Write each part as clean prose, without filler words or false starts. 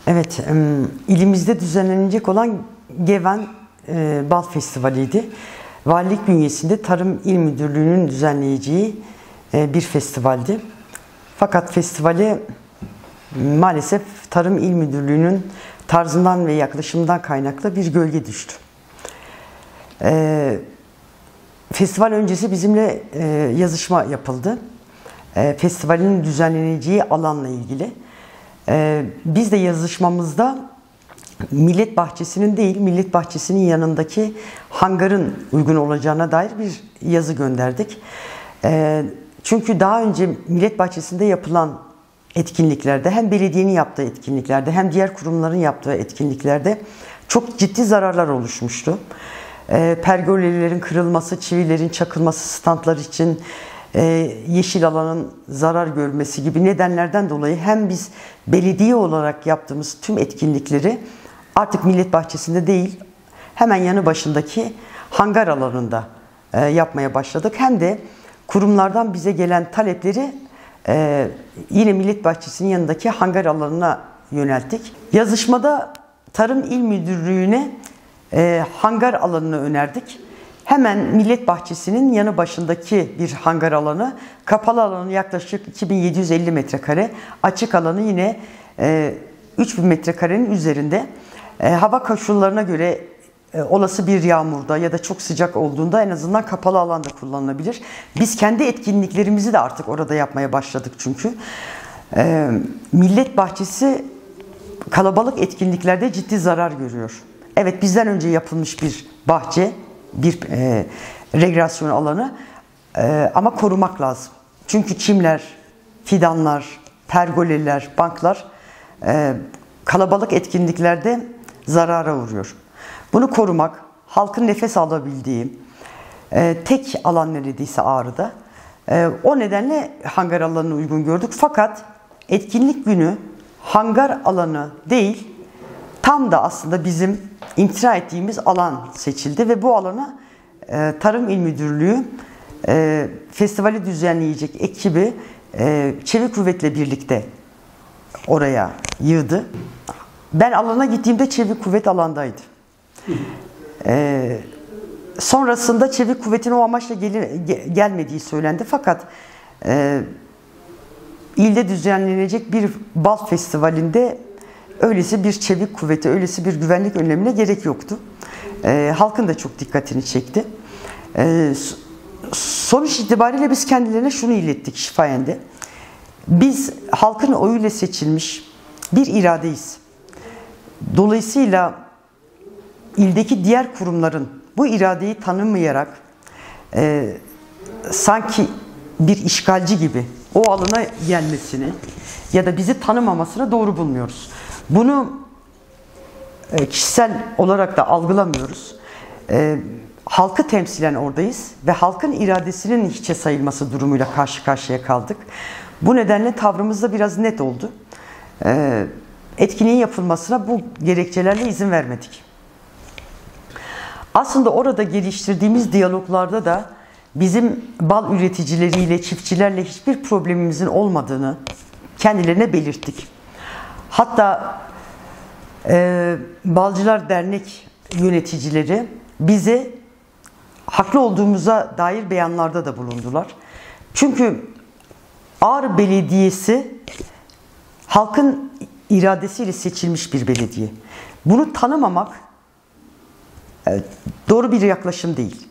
Evet, ilimizde düzenlenecek olan Geven Bal Festivali'ydi. Valilik bünyesinde Tarım İl Müdürlüğü'nün düzenleyeceği bir festivaldi. Fakat festivale maalesef Tarım İl Müdürlüğü'nün tarzından ve yaklaşımından kaynaklı bir gölge düştü. Festival öncesi bizimle yazışma yapıldı. Festivalin düzenleneceği alanla ilgili. Biz de yazışmamızda Millet Bahçesi'nin değil, Millet Bahçesi'nin yanındaki hangarın uygun olacağına dair bir yazı gönderdik. Çünkü daha önce Millet Bahçesi'nde yapılan etkinliklerde, hem belediyenin yaptığı etkinliklerde hem diğer kurumların yaptığı etkinliklerde çok ciddi zararlar oluşmuştu. Pergolelerin kırılması, çivilerin çakılması, standlar için yeşil alanın zarar görmesi gibi nedenlerden dolayı hem biz belediye olarak yaptığımız tüm etkinlikleri artık Millet Bahçesi'nde değil, hemen yanı başındaki hangar alanında yapmaya başladık. Hem de kurumlardan bize gelen talepleri yine Millet Bahçesi'nin yanındaki hangar alanına yönelttik. Yazışmada Tarım İl Müdürlüğü'ne hangar alanını önerdik. Hemen Millet Bahçesi'nin yanı başındaki bir hangar alanı, kapalı alanı yaklaşık 2750 metrekare, açık alanı yine 3000 metrekarenin üzerinde. Hava koşullarına göre olası bir yağmurda ya da çok sıcak olduğunda en azından kapalı alanda kullanılabilir. Biz kendi etkinliklerimizi de artık orada yapmaya başladık çünkü. Millet Bahçesi kalabalık etkinliklerde ciddi zarar görüyor. Evet, bizden önce yapılmış bir bahçe, bir rekreasyon alanı ama korumak lazım. Çünkü çimler, fidanlar, pergoleler, banklar kalabalık etkinliklerde zarara uğruyor. Bunu korumak, halkın nefes alabildiği tek alan neredeyse Ağrı'da. O nedenle hangar alanını uygun gördük. Fakat etkinlik günü hangar alanı değil, tam da aslında bizim imtina ettiğimiz alan seçildi ve bu alana Tarım İl Müdürlüğü festivali düzenleyecek ekibi Çevik Kuvvet'le birlikte oraya yığdı. Ben alana gittiğimde Çevik Kuvvet alandaydı. Sonrasında Çevik Kuvvet'in o amaçla gelmediği söylendi. Fakat ilde düzenlenecek bir bal festivalinde öylesi bir çevik kuvveti, öylesi bir güvenlik önlemine gerek yoktu. Halkın da çok dikkatini çekti. Sonuç itibariyle biz kendilerine şunu ilettik şifayendi. Biz halkın oyuyla seçilmiş bir iradeyiz. Dolayısıyla ildeki diğer kurumların bu iradeyi tanımayarak sanki bir işgalci gibi o alana gelmesini ya da bizi tanımamasını doğru bulmuyoruz. Bunu kişisel olarak da algılamıyoruz. Halkı temsilen oradayız ve halkın iradesinin hiçe sayılması durumuyla karşı karşıya kaldık. Bu nedenle tavrımız da biraz net oldu. Etkinliğin yapılmasına bu gerekçelerle izin vermedik. Aslında orada geliştirdiğimiz diyaloglarda da bizim bal üreticileriyle, çiftçilerle hiçbir problemimizin olmadığını kendilerine belirttik. Hatta Balcılar Dernek yöneticileri bize haklı olduğumuza dair beyanlarda da bulundular. Çünkü Ağrı Belediyesi halkın iradesiyle seçilmiş bir belediye. Bunu tanımamak doğru bir yaklaşım değil.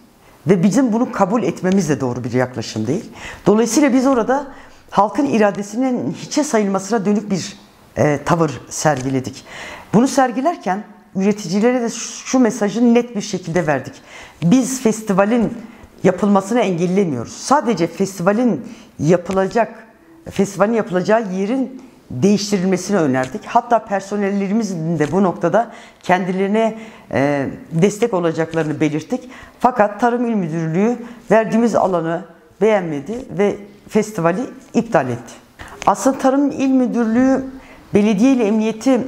Ve bizim bunu kabul etmemiz de doğru bir yaklaşım değil. Dolayısıyla biz orada halkın iradesinin hiçe sayılmasına dönük bir tavır sergiledik. Bunu sergilerken üreticilere de şu mesajı net bir şekilde verdik. Biz festivalin yapılmasını engellemiyoruz. Sadece festivalin yapılacağı yerin değiştirilmesini önerdik. Hatta personellerimizin de bu noktada kendilerine destek olacaklarını belirttik. Fakat Tarım İl Müdürlüğü verdiğimiz alanı beğenmedi ve festivali iptal etti. Aslında Tarım İl Müdürlüğü belediye ile emniyeti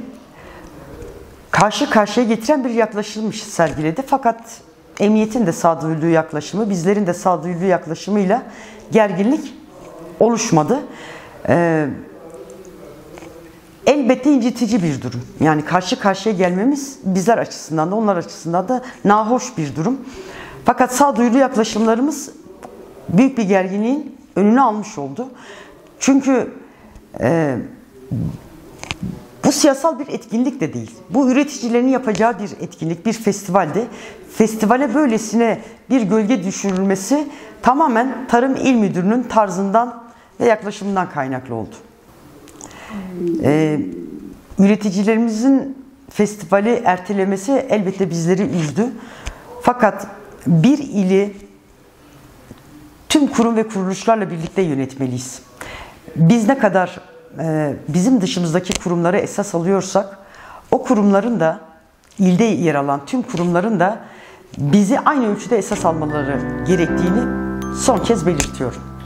karşı karşıya getiren bir yaklaşım sergiledi. Fakat emniyetin de sağduyulu yaklaşımı, bizlerin de sağduyulu yaklaşımıyla gerginlik oluşmadı. elbette incitici bir durum. Yani karşı karşıya gelmemiz bizler açısından da onlar açısından da nahoş bir durum. Fakat sağduyulu yaklaşımlarımız büyük bir gerginliğin önünü almış oldu. Çünkü bu siyasal bir etkinlik de değil. Bu üreticilerin yapacağı bir etkinlik, bir festivalde. Festivale böylesine bir gölge düşürülmesi tamamen Tarım İl Müdürü'nün tarzından ve yaklaşımından kaynaklı oldu. Üreticilerimizin festivali ertelemesi elbette bizleri üzdü. Fakat bir ili tüm kurum ve kuruluşlarla birlikte yönetmeliyiz. Biz ne kadar bizim dışımızdaki kurumları esas alıyorsak, o kurumların da, ilde yer alan tüm kurumların da bizi aynı ölçüde esas almaları gerektiğini son kez belirtiyorum.